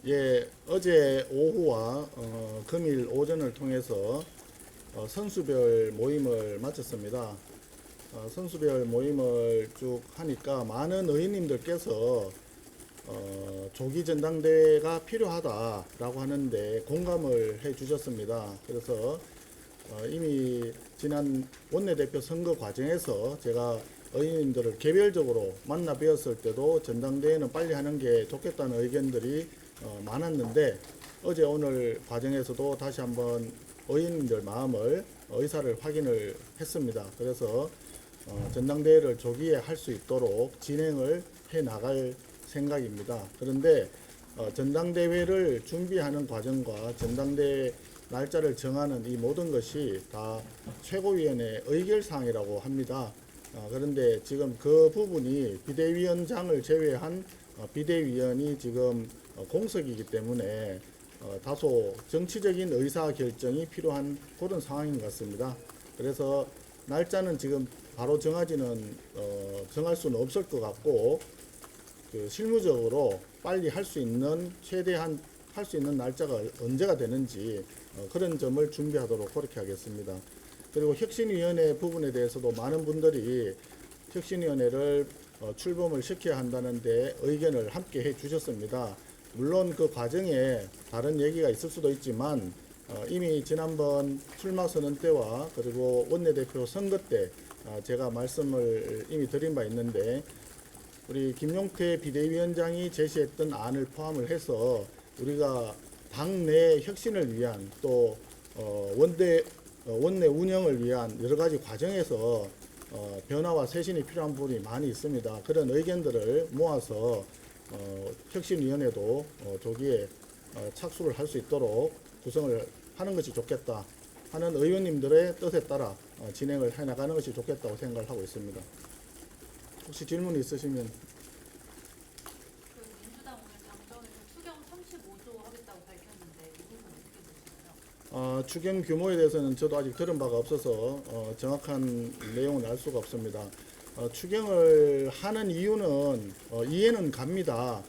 예, 어제 오후와 금일 오전을 통해서 선수별 모임을 마쳤습니다. 선수별 모임을 쭉 하니까 많은 의원님들께서 조기 전당대회가 필요하다라고 하는데 공감을 해 주셨습니다. 그래서 이미 지난 원내대표 선거 과정에서 제가 의원님들을 개별적으로 만나 뵈었을 때도 전당대회는 빨리 하는 게 좋겠다는 의견들이 많았는데 어제 오늘 과정에서도 다시 한번 의원님들 마음을 의사를 확인을 했습니다. 그래서 전당대회를 조기에 할 수 있도록 진행을 해 나갈 생각입니다. 그런데 전당대회를 준비하는 과정과 전당대회 날짜를 정하는 이 모든 것이 다 최고위원회 의결사항이라고 합니다. 그런데 지금 그 부분이 비대위원장을 제외한 비대위원이 지금 공석이기 때문에 다소 정치적인 의사결정이 필요한 그런 상황인 것 같습니다. 그래서 날짜는 지금 바로 정할 수는 없을 것 같고 실무적으로 빨리 할 수 있는 최대한 할 수 있는 날짜가 언제가 되는지 그런 점을 준비하도록 그렇게 하겠습니다. 그리고 혁신위원회 부분에 대해서도 많은 분들이 혁신위원회를 출범을 시켜야 한다는데 의견을 함께 해 주셨습니다. 물론 그 과정에 다른 얘기가 있을 수도 있지만 이미 지난번 출마 선언 때와 그리고 원내대표 선거 때 제가 말씀을 이미 드린 바 있는데 우리 김용태 비대위원장이 제시했던 안을 포함을 해서 우리가 당내 혁신을 위한 또 원내 운영을 위한 여러 가지 과정에서 변화와 쇄신이 필요한 부분이 많이 있습니다. 그런 의견들을 모아서 혁신위원회도 조기에 착수를 할 수 있도록 구성을 하는 것이 좋겠다 하는 의원님들의 뜻에 따라 진행을 해나가는 것이 좋겠다고 생각을 하고 있습니다. 혹시 질문 있으시면. 민주당 오늘 당정에서 추경 35조 하겠다고 밝혔는데 이 부분 어떻게 보시나요? 추경 규모에 대해서는 저도 아직 들은 바가 없어서 정확한 내용은 알 수가 없습니다. 추경을 하는 이유는 이해는 갑니다.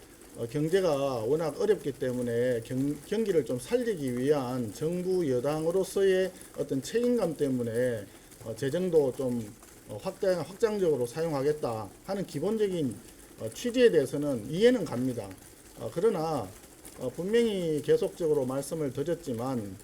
경제가 워낙 어렵기 때문에 경기를 좀 살리기 위한 정부 여당으로서의 어떤 책임감 때문에 재정도 좀 확장적으로 사용하겠다 하는 기본적인 취지에 대해서는 이해는 갑니다. 그러나 분명히 계속적으로 말씀을 드렸지만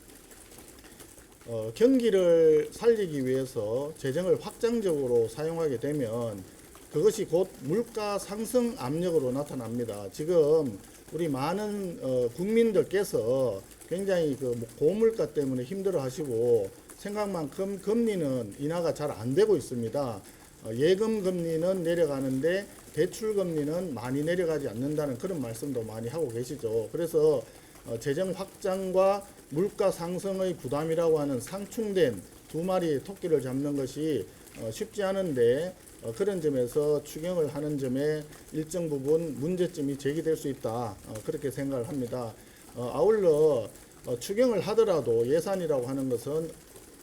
경기를 살리기 위해서 재정을 확장적으로 사용하게 되면 그것이 곧 물가 상승 압력으로 나타납니다. 지금 우리 많은 국민들께서 굉장히 그 고물가 때문에 힘들어 하시고 생각만큼 금리는 인하가 잘 안 되고 있습니다. 예금 금리는 내려가는데 대출 금리는 많이 내려가지 않는다는 그런 말씀도 많이 하고 계시죠. 그래서 재정 확장과 물가 상승의 부담이라고 하는 상충된 두 마리 토끼를 잡는 것이 쉽지 않은데 그런 점에서 추경을 하는 점에 일정 부분 문제점이 제기될 수 있다 그렇게 생각을 합니다. 아울러 추경을 하더라도 예산이라고 하는 것은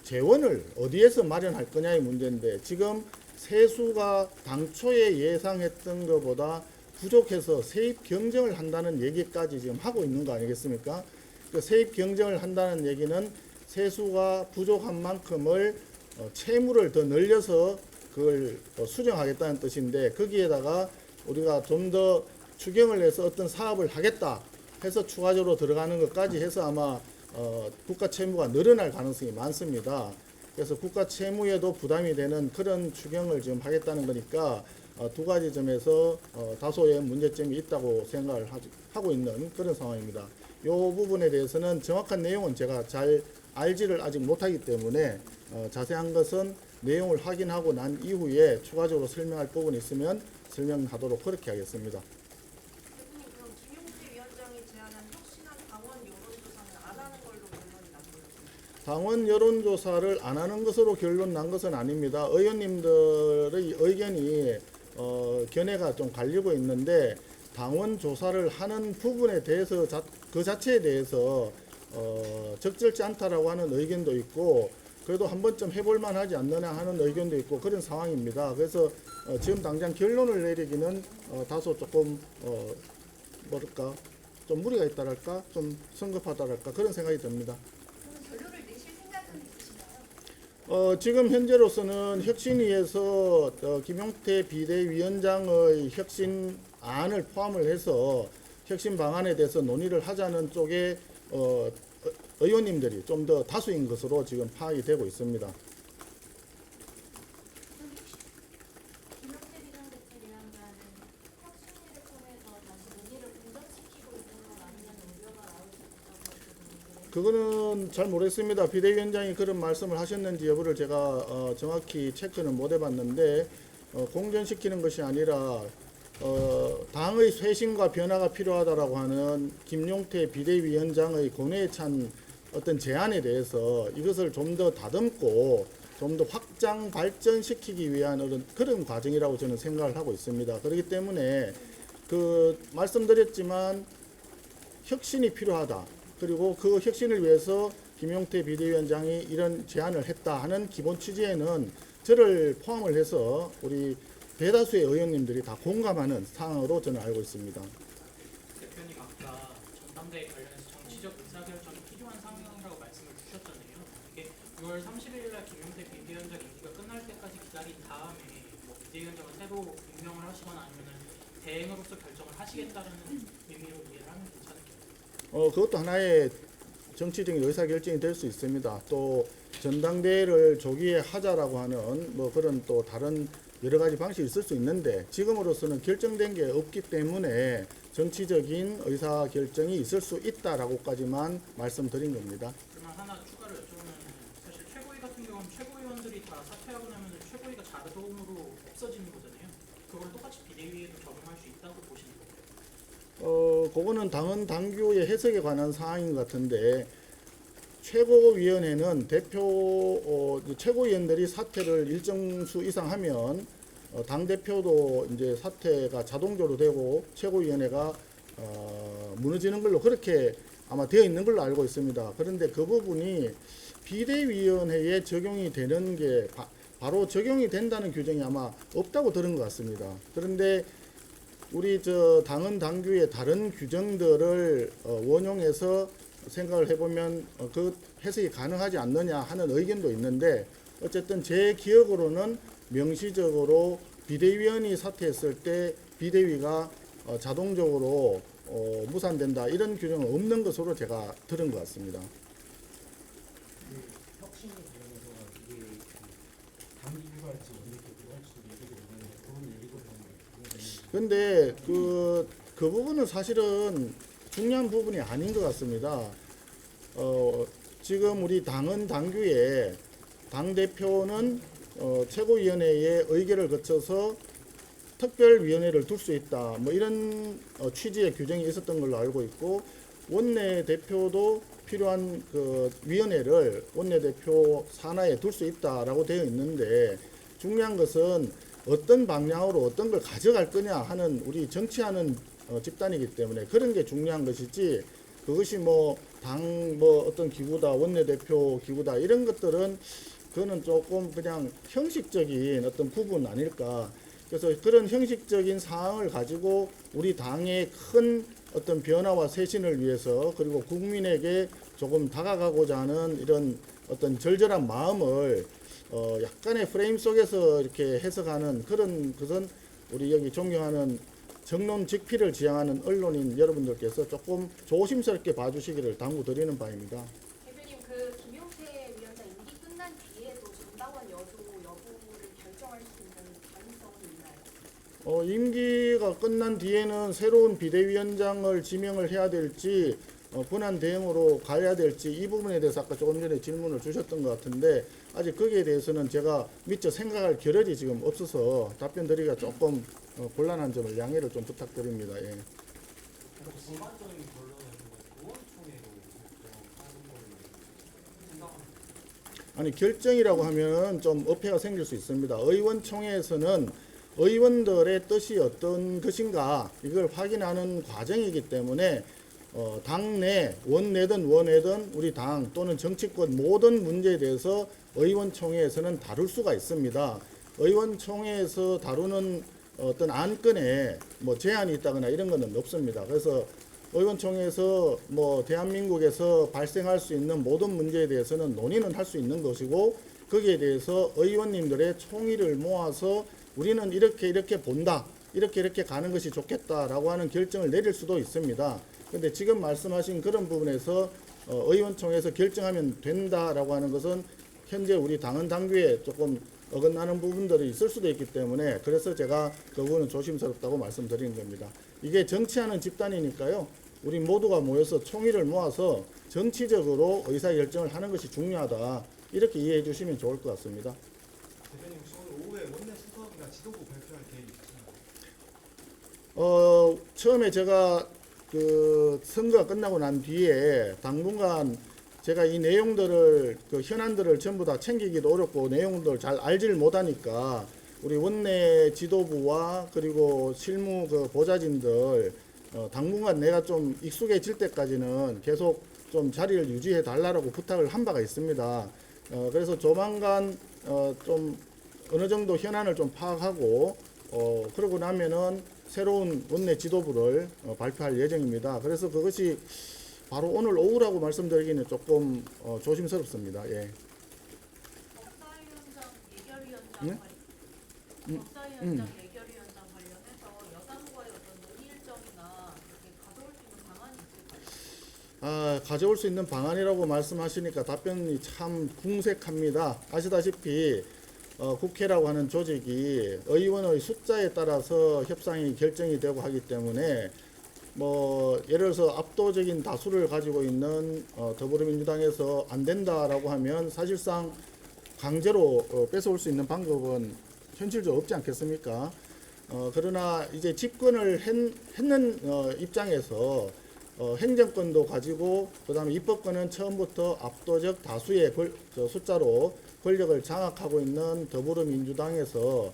재원을 어디에서 마련할 거냐의 문제인데 지금 세수가 당초에 예상했던 것보다 부족해서 세입 경쟁을 한다는 얘기까지 지금 하고 있는 거 아니겠습니까? 그 세입 경쟁을 한다는 얘기는 세수가 부족한 만큼을 채무를 더 늘려서 그걸 수정하겠다는 뜻인데 거기에다가 우리가 좀 더 추경을 해서 어떤 사업을 하겠다 해서 추가적으로 들어가는 것까지 해서 아마 국가 채무가 늘어날 가능성이 많습니다. 그래서 국가 채무에도 부담이 되는 그런 추경을 지금 하겠다는 거니까 두 가지 점에서 다소의 문제점이 있다고 생각을 하고 있는 그런 상황입니다. 이 부분에 대해서는 정확한 내용은 제가 잘 알지를 아직 못하기 때문에 자세한 것은 내용을 확인하고 난 이후에 추가적으로 설명할 부분이 있으면 설명하도록 그렇게 하겠습니다. 대표님, 그럼 김용태 위원장이 제안한 혁신한 당원 여론조사는 안 하는 걸로 결론이 난 거예요? 당원 여론조사를 안 하는 것으로 결론 난 것은 아닙니다. 의원님들의 의견이 견해가 좀 갈리고 있는데 당원 조사를 하는 부분에 대해서 그 자체에 대해서 적절치 않다라고 하는 의견도 있고 그래도 한 번쯤 해볼만 하지 않느냐 하는 의견도 있고 그런 상황입니다. 그래서 지금 당장 결론을 내리기는 다소 조금 뭐랄까 좀 무리가 있다랄까, 좀 성급하다랄까 그런 생각이 듭니다. 그럼 결론을 내실 생각은 있으신가요? 지금 현재로서는 혁신위에서 김용태 비대위원장의 혁신안을 포함을 해서 혁신 방안에 대해서 논의를 하자는 쪽에 의원님들이 좀 더 다수인 것으로 지금 파악이 되고 있습니다. 김용태 비상대책위원장은 혁신위를 통해서 다시 논의를 분전시키고 있는 건 아니냐는 우려가 나올 수 있다고 말씀드렸는데 그거는 잘 모르겠습니다. 비대위원장이 그런 말씀을 하셨는지 여부를 제가 정확히 체크는 못 해봤는데 공전시키는 것이 아니라 당의 쇄신과 변화가 필요하다라고 하는 김용태 비대위원장의 고뇌에 찬 어떤 제안에 대해서 이것을 좀 더 다듬고 좀 더 확장 발전시키기 위한 그런 과정이라고 저는 생각을 하고 있습니다. 그렇기 때문에 말씀드렸지만 혁신이 필요하다. 그리고 그 혁신을 위해서 김용태 비대위원장이 이런 제안을 했다 하는 기본 취지에는 저를 포함을 해서 우리 대다수의 의원님들이 다 공감하는 사항으로 저는 알고 있습니다. 대표님 아까 전당대회 관련해서 정치적 의사결정이 필요한 상황이라고 말씀을 주셨잖아요. 이게 6월 30일 날 김용태 비대위원장 임기가 끝날 때까지 기다린 다음에 뭐 비대위원장을 새로 임명을 하시거나 아니면 대행으로서 결정을 하시겠다는 의미로 이해를 하면 괜찮을까요? 그것도 하나의 정치적인 의사결정이 될 수 있습니다. 또 전당대회를 조기에 하자라고 하는 뭐 그런 또 다른 여러 가지 방식이 있을 수 있는데 지금으로서는 결정된 게 없기 때문에 정치적인 의사결정이 있을 수 있다라고까지만 말씀드린 겁니다. 그러면 하나 추가로 여쭤보면 사실 최고위 같은 경우는 최고위원들이 다 사퇴하고 나면 최고위가 자동으로 없어지는 거잖아요. 그걸 똑같이 비대위에도 적용할 수 있다고 보시는 거예요? 그거는 당헌 당규의 해석에 관한 사항인 것 같은데 최고위원회는 최고위원들이 사퇴를 일정 수 이상 하면 당 대표도 이제 사퇴가 자동적으로 되고 최고위원회가 무너지는 걸로 그렇게 아마 되어 있는 걸로 알고 있습니다. 그런데 그 부분이 비대위원회에 적용이 되는 게 바로 적용이 된다는 규정이 아마 없다고 들은 것 같습니다. 그런데 우리 당헌 당규의 다른 규정들을 원용해서 생각을 해보면 그 해석이 가능하지 않느냐 하는 의견도 있는데 어쨌든 제 기억으로는 명시적으로 비대위원이 사퇴했을 때 비대위가 자동적으로 무산된다 이런 규정은 없는 것으로 제가 들은 것 같습니다. 혁신에 관련해서 이게 단기가 할지 연기가 할지 얘기가 있는데 그런 얘기도 좀 근데 그 부분은 사실은 중요한 부분이 아닌 것 같습니다. 지금 우리 당헌 당규에 당대표는 최고위원회의 의결을 거쳐서 특별위원회를 둘 수 있다. 뭐 이런 취지의 규정이 있었던 걸로 알고 있고 원내대표도 필요한 그 위원회를 원내대표 산하에 둘 수 있다라고 되어 있는데 중요한 것은 어떤 방향으로 어떤 걸 가져갈 거냐 하는 우리 정치하는 집단이기 때문에 그런 게 중요한 것이지 그것이 뭐 당 뭐 어떤 기구다 원내대표 기구다 이런 것들은 그거는 조금 그냥 형식적인 어떤 부분 아닐까. 그래서 그런 형식적인 사항을 가지고 우리 당의 큰 어떤 변화와 쇄신을 위해서 그리고 국민에게 조금 다가가고자 하는 이런 어떤 절절한 마음을 약간의 프레임 속에서 이렇게 해석하는 그런 것은 우리 여기 존경하는 정론직필을 지향하는 언론인 여러분들께서 조금 조심스럽게 봐주시기를 당부드리는 바입니다. 대표님 그 김용태 위원장 임기 끝난 뒤에도 전당원 여부 여부를 결정할 수 있는 가능성은 있나요? 임기가 끝난 뒤에는 새로운 비대위원장을 지명을 해야 될지 분한 대응으로 가야 될지 이 부분에 대해서 아까 조금 전에 질문을 주셨던 것 같은데 아직 거기에 대해서는 제가 미처 생각할 겨를이 지금 없어서 답변 드리기가 조금 곤란한 점을 양해를 좀 부탁드립니다. 예. 전반적인 결론은 의원총회로 하는 걸로 생각합니다. 아니 결정이라고 하면 좀 어폐가 생길 수 있습니다. 의원총회에서는 의원들의 뜻이 어떤 것인가 이걸 확인하는 과정이기 때문에 당내 원내든 원외든 우리 당 또는 정치권 모든 문제에 대해서 의원총회에서는 다룰 수가 있습니다. 의원총회에서 다루는 어떤 안건에 뭐 제한이 있다거나 이런 것은 없습니다. 그래서 의원총회에서 뭐 대한민국에서 발생할 수 있는 모든 문제에 대해서는 논의는 할 수 있는 것이고 거기에 대해서 의원님들의 총의를 모아서 우리는 이렇게 본다. 이렇게 가는 것이 좋겠다라고 하는 결정을 내릴 수도 있습니다. 근데 지금 말씀하신 그런 부분에서 의원총회에서 결정하면 된다라고 하는 것은 현재 우리 당헌 당규에 조금 어긋나는 부분들이 있을 수도 있기 때문에 그래서 제가 그 부분은 조심스럽다고 말씀드리는 겁니다. 이게 정치하는 집단이니까요. 우리 모두가 모여서 총의를 모아서 정치적으로 의사결정을 하는 것이 중요하다. 이렇게 이해해 주시면 좋을 것 같습니다. 대표님 혹시 오늘 오후에 원내 수석이나 지도부 발표할 계획 있으신가요? 처음에 제가 그 선거가 끝나고 난 뒤에 당분간 제가 이 내용들을 그 현안들을 전부 다 챙기기도 어렵고 내용들 잘 알지를 못하니까 우리 원내 지도부와 그리고 실무 그 보좌진들 당분간 내가 좀 익숙해질 때까지는 계속 좀 자리를 유지해 달라고 부탁을 한 바가 있습니다. 그래서 조만간 좀 어느 정도 현안을 좀 파악하고 그러고 나면은 새로운 원내 지도부를 발표할 예정입니다. 그래서 그것이 바로 오늘 오후라고 말씀드리기는 조금 조심스럽습니다. 예. 법사위원장 예결위원장 네? 법사위원장 예결위원장 관련해서 여당과의 어떤 논의 일정이나 이렇게 가져올 수 있는 방안이 있을까요? 가져올 수 있는 방안이라고 말씀하시니까 답변이 참 궁색합니다. 아시다시피 국회라고 하는 조직이 의원의 숫자에 따라서 협상이 결정이 되고 하기 때문에 뭐 예를 들어서 압도적인 다수를 가지고 있는 더불어민주당에서 안 된다라고 하면 사실상 강제로 뺏어올 수 있는 방법은 현실적으로 없지 않겠습니까? 그러나 이제 집권을 했는 입장에서 행정권도 가지고 그다음에 입법권은 처음부터 압도적 다수의 숫자로 권력을 장악하고 있는 더불어민주당에서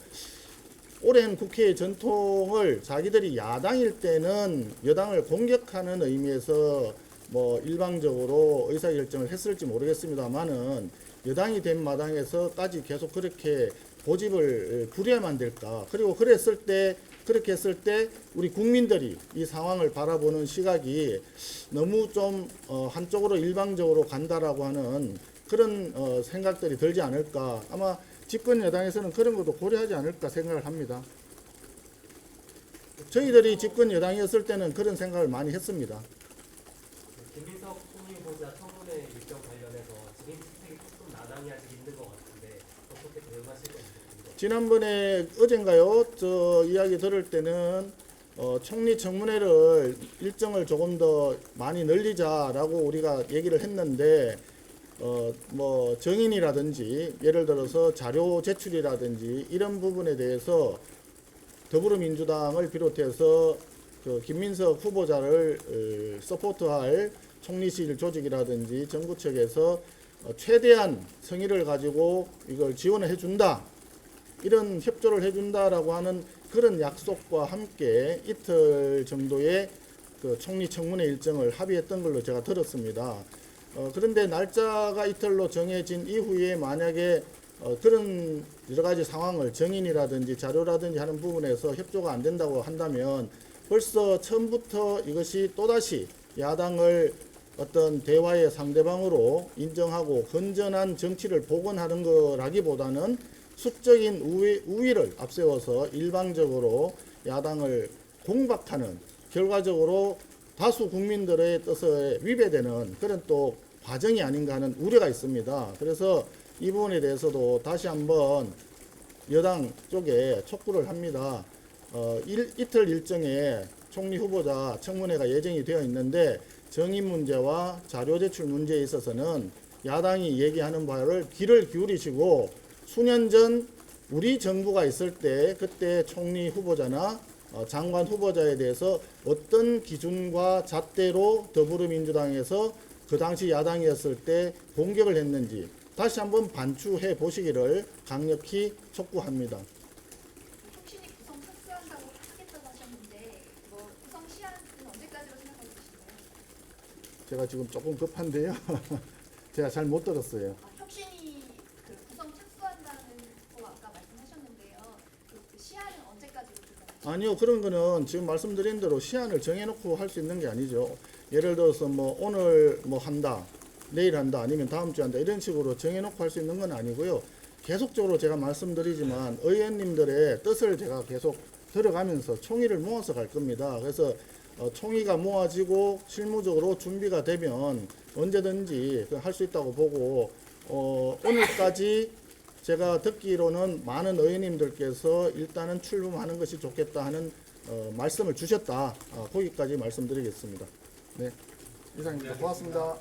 오랜 국회의 전통을 자기들이 야당일 때는 여당을 공격하는 의미에서 뭐 일방적으로 의사결정을 했을지 모르겠습니다만은 여당이 된 마당에서까지 계속 그렇게 고집을 부려야만 될까? 그리고 그렇게 했을 때 우리 국민들이 이 상황을 바라보는 시각이 너무 좀 한쪽으로 일방적으로 간다라고 하는 그런 생각들이 들지 않을까? 아마 집권 여당에서는 그런 것도 고려하지 않을까 생각을 합니다. 저희들이 집권 여당이었을 때는 그런 생각을 많이 했습니다. 김민석 총리보좌 청문회 일정 관련해서 진행 스펙이 조금 나당이 아직 있는 것 같은데 어떻게 대응하실 건지 궁금합니다. 지난번에 어젠가요? 저 이야기 들을 때는 총리 청문회를 일정을 조금 더 많이 늘리자라고 우리가 얘기를 했는데 뭐 정인이라든지 예를 들어서 자료 제출이라든지 이런 부분에 대해서 더불어민주당을 비롯해서 그 김민석 후보자를 서포트할 총리실 조직이라든지 정부 측에서 최대한 성의를 가지고 이걸 지원을 해준다. 이런 협조를 해준다라고 하는 그런 약속과 함께 이틀 정도의 그 총리 청문회 일정을 합의했던 걸로 제가 들었습니다. 그런데 날짜가 이틀로 정해진 이후에 만약에 그런 여러 가지 상황을 정인이라든지 자료라든지 하는 부분에서 협조가 안 된다고 한다면 벌써 처음부터 이것이 또다시 야당을 어떤 대화의 상대방으로 인정하고 건전한 정치를 복원하는 거라기보다는 수적인 우위를 앞세워서 일방적으로 야당을 공박하는 결과적으로 다수 국민들의 뜻에 위배되는 그런 또 과정이 아닌가 하는 우려가 있습니다. 그래서 이 부분에 대해서도 다시 한번 여당 쪽에 촉구를 합니다. 이틀 일정에 총리 후보자 청문회가 예정이 되어 있는데 정인 문제와 자료 제출 문제에 있어서는 야당이 얘기하는 바를 귀를 기울이시고 수년 전 우리 정부가 있을 때 그때 총리 후보자나 장관 후보자에 대해서 어떤 기준과 잣대로 더불어민주당에서 그 당시 야당이었을 때 공격을 했는지 다시 한번 반추해 보시기를 강력히 촉구합니다. 혁신이 구성 착수한다고 하겠다고 하셨는데 구성 시한은 언제까지로 생각하고 계신가요? 제가 지금 조금 급한데요. 제가 잘 못 들었어요. 혁신이 구성 착수한다는 거 아까 말씀하셨는데요. 그 시한은 언제까지로 생각하세요? 아니요, 그런 거는 지금 말씀드린 대로 시한을 정해놓고 할 수 있는 게 아니죠. 예를 들어서 뭐 오늘 뭐 한다, 내일 한다, 아니면 다음 주에 한다, 이런 식으로 정해놓고 할 수 있는 건 아니고요. 계속적으로 제가 말씀드리지만 의원님들의 뜻을 제가 계속 들어가면서 총의를 모아서 갈 겁니다. 그래서 총의가 모아지고 실무적으로 준비가 되면 언제든지 할 수 있다고 보고, 오늘까지 제가 듣기로는 많은 의원님들께서 일단은 출범하는 것이 좋겠다 하는 말씀을 주셨다. 거기까지 말씀드리겠습니다. 네, 이상입니다. 고맙습니다.